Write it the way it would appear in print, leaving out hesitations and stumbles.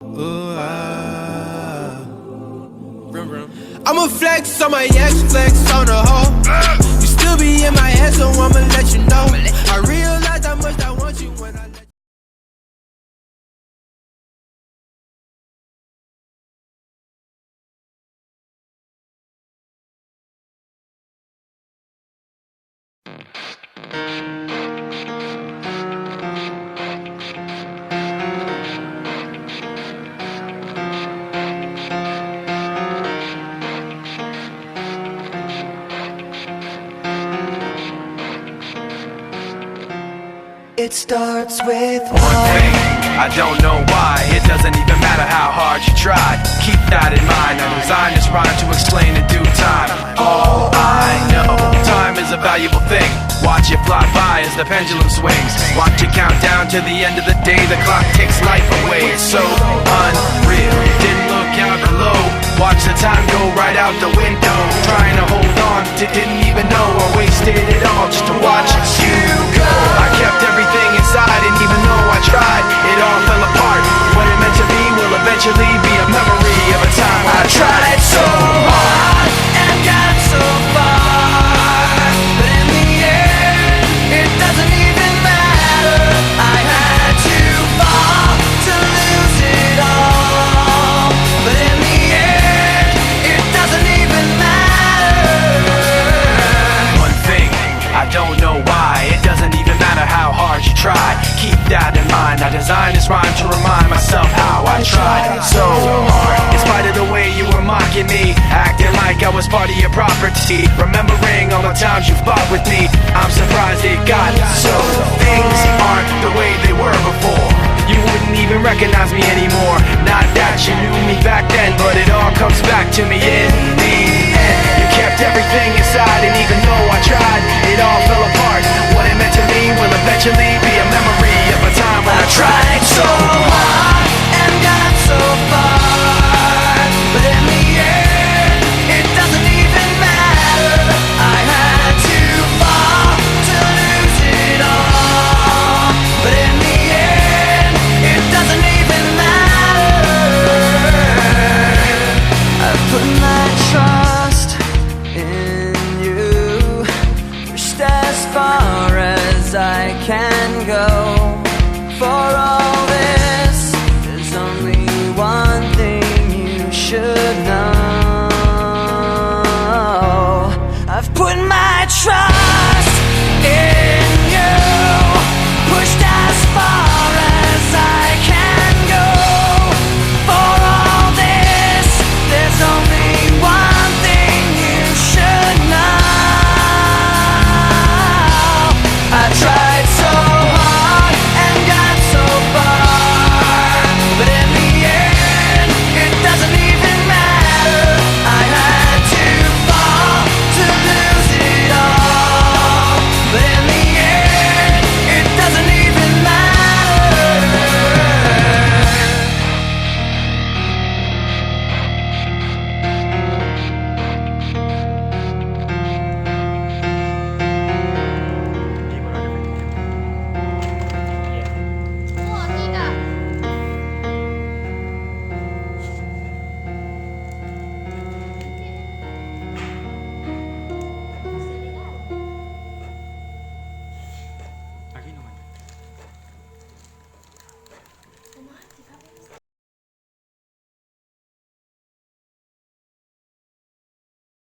I'ma flex on my ex, flex on the hoe. You still be in my head, so I'ma let you know. I realize how much I want you when I let you. It starts with one thing, I don't know why. It doesn't even matter how hard you try. Keep that in mind. I designed this rhyme to explain in due time. All I know, time is a valuable thing. Watch it fly by as the pendulum swings. Watch it count down to the end of the day. The clock takes life away. It's so unreal. Didn't look out below. Watch the time go right out the window. Trying to hold on to didn't even know I wasted it all just to watch you go. I kept everything inside, and even though I tried, it all fell apart. What it meant to be will eventually be a memory of a time I tried so hard and got so far, but in the end, it doesn't even matter. I had to fall to lose it all, but in the end, it doesn't even matter. One thing, I don't know why. It doesn't even matter how hard you try. Keep that in mind. I designed this rhyme to remind myself how I tried so hard. In spite of the way you were mocking me, acting like I was part of your property, remembering all the times you fought with me, I'm surprised it got so. Things aren't the way they were before. You wouldn't even recognize me anymore. Not that you knew me back then, but it all comes back to me, yeah.